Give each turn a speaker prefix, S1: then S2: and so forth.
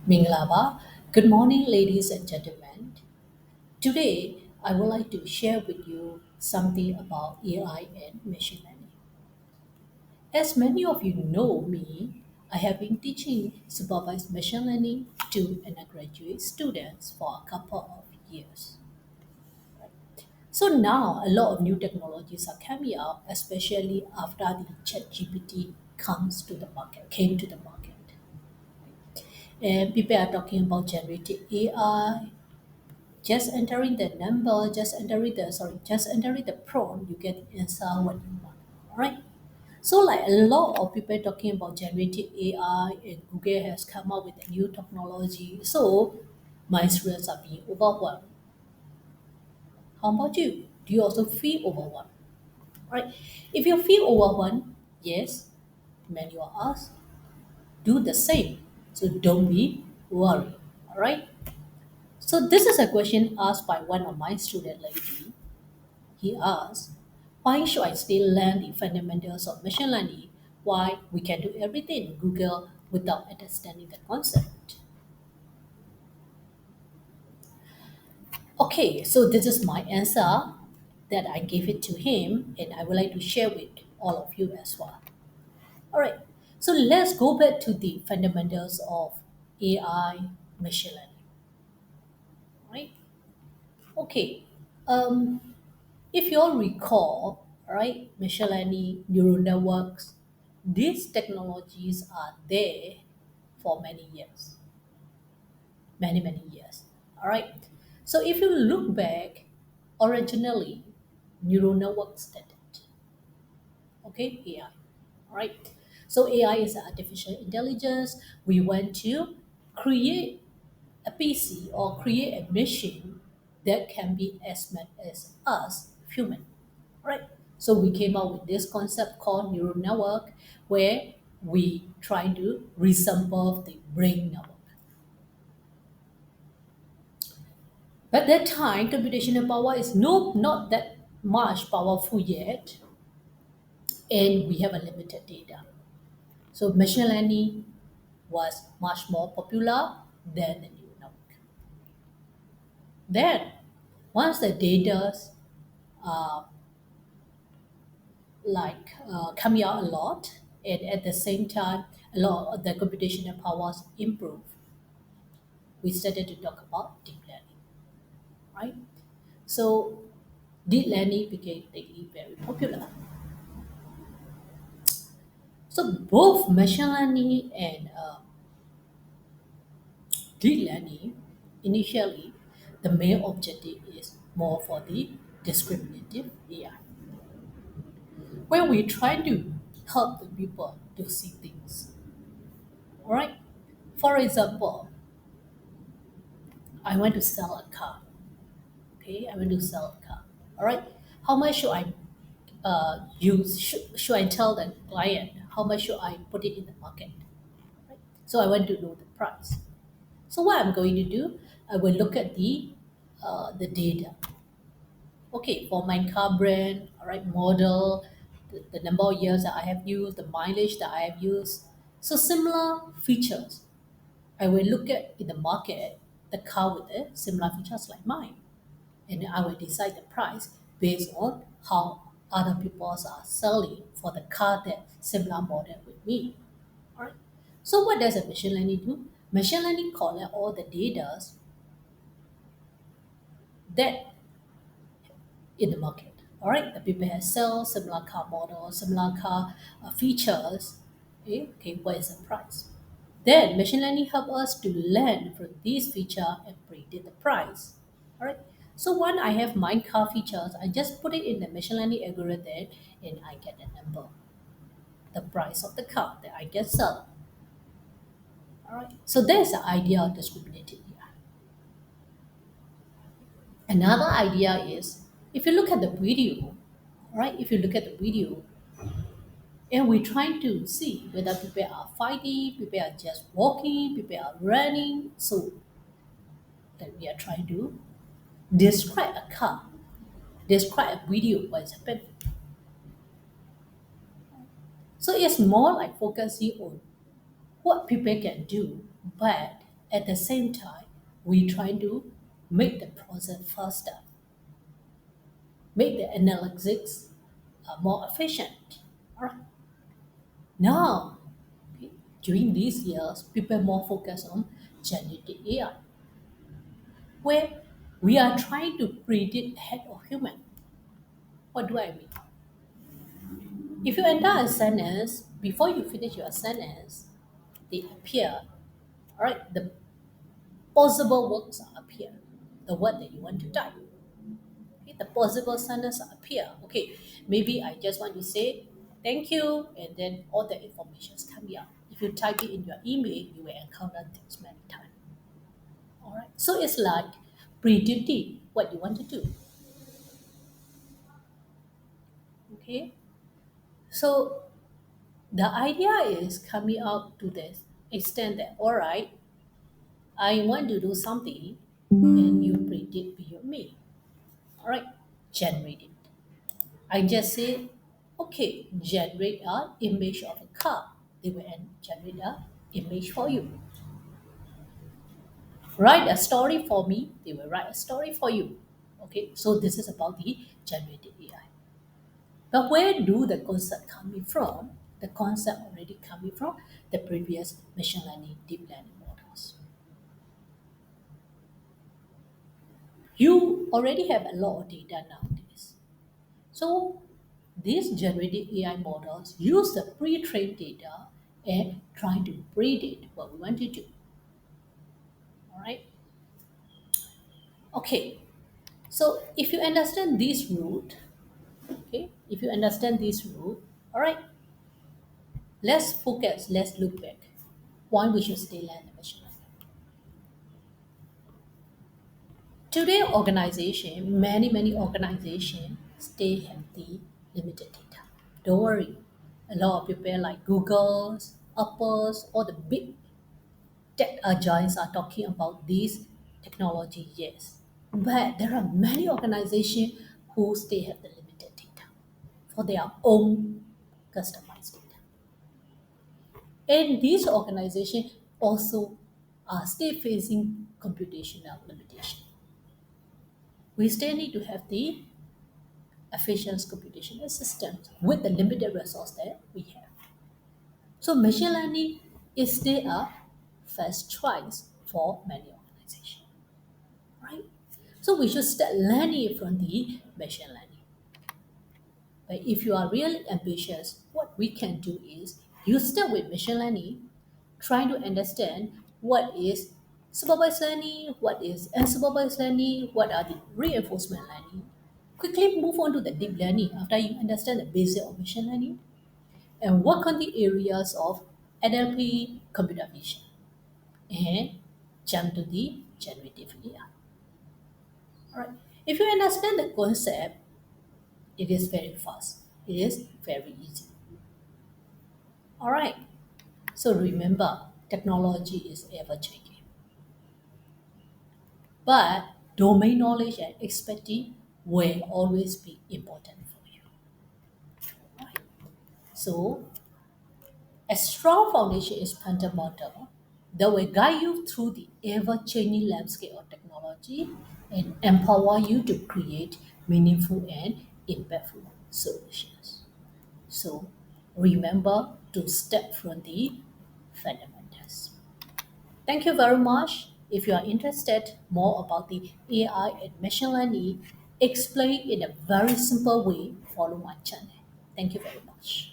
S1: Minglava. Good morning, ladies and gentlemen. Today, I would like to share with you something about AI and machine learning. As many of you know me, I have been teaching supervised machine learning to undergraduate students for a couple of years. So now a lot of new technologies are coming out, especially after the ChatGPT came to the market. And people are talking about generative AI. Just entering the prompt, you get the answer what you want. All right. So like a lot of people talking about generative AI, and Google has come up with a new technology. So my students are being overwhelmed. How about you? Do you also feel overwhelmed? Right? If you feel overwhelmed, yes, many of us do the same. So don't be worried. All right. So this is a question asked by one of my student lately. He asked, why should I still learn the fundamentals of machine learning? Why we can do everything in Google without understanding the concept? Okay, so this is my answer that I gave it to him, and I would like to share with all of you as well. All right, so let's go back to the fundamentals of AI machine learning, right? Okay, um, if you all recall, right, machine learning, neural networks, these technologies are there for many years, many years. All right. So if you look back, originally, neural networks did it. Okay, AI. All right. So AI is artificial intelligence. We want to create a PC or create a machine that can be as smart as us, human. Right? So we came up with this concept called neural network, where we try to resemble the brain network. But that time, computational power is not that much powerful yet, and we have a limited data. So machine learning was much more popular than the neural network. Then, once the data uh, coming out a lot, and at the same time, a lot of the computational powers improve, we started to talk about deep learning, right? So deep learning became lately very popular. So both machine learning and deep learning, initially, the main objective is more for the discriminative AI, where we try to help the people to see things. All right. For example, I want to sell a car. Okay, I want to sell a car. All right. How much should I use? Should I tell the client how much should I put it in the market? Right? So I want to know the price. So what I'm going to do, I will look at the data. Okay, for my car brand, all right, model, the number of years that I have used, the mileage that I have used. So similar features. I will look at in the market the car with the similar features like mine, and I will decide the price based on how other people are selling for the car that similar model with me. All right. So what does a machine learning do? Machine learning collect all the data that in the market. All right, the people have sell similar car models, similar car features. Okay, what is the price? Then machine learning help us to learn from these feature and predict the price. All right. So when I have my car features, I just put it in the machine learning algorithm and I get a number, the price of the car that I get sell. All right. So there's the idea of discriminated AI. Another idea is if you look at the video, right? If you look at the video, and we're trying to see whether people are fighting, people are just walking, people are running. So then we are trying to describe a car, describe a video what is happening. So it's more like focusing on what people can do, but At the same time, we try to make the process faster, make the analytics more efficient. All right. Now, okay, during these years, people more focus on generative AI, where we are trying to predict ahead of human. What do I mean? If you enter a sentence, before you finish your sentence, they appear, all right, the possible words appear, the word that you want to type. Okay, the possible sentence appear. Okay, maybe I just want to say thank you, and then all the information is coming out. If you type it in your email, you will encounter things many times. All right, so it's like predicting what you want to do. Okay, so the idea is coming out to this extent that all right, I want to do something, and you predict beyond me. All right, generate it. I just say, okay, generate an image of a car. They will generate an image for you. Write a story for me. They will write a story for you. Okay, so this is about the generative AI. But where do the concept coming from? The concept already coming from the previous machine learning, deep learning models. You already have a lot of data nowadays. So these generative AI models use the pre-trained data and try to predict what we want to do. All right. Okay. So if you understand this route, okay, if you understand this route, all right, let's focus, let's look back. Why we should stay learn the machine learning. Today organization, many organizations stay have the limited data. Don't worry. A lot of people like Google's, Apple's, all the big tech giants are talking about this technology, yes. But there are many organizations who still have the limited data for their own customized data. And these organizations also are still facing computational limitation. We still need to have the efficient computational systems with the limited resource that we have. So machine learning is still a first choice for many organizations, right? So we should start learning it from the machine learning. But if you are really ambitious, what we can do is you start with machine learning, trying to understand what is supervised learning, what is unsupervised learning, what are the reinforcement learning. Quickly move on to the deep learning after you understand the basic of machine learning and work on the areas of NLP, computer vision, and jump to the generative AI. All right. If you understand the concept, it is very fast. It is very easy. All right. So remember, technology is ever changing, but domain knowledge and expertise will always be important for you. All right. So a strong foundation is fundamental that will guide you through the ever-changing landscape of technology and empower you to create meaningful and impactful solutions. So remember to step from the fundamentals. Thank you very much. If you are interested more about the AI and machine learning, explain in a very simple way, follow my channel. Thank you very much.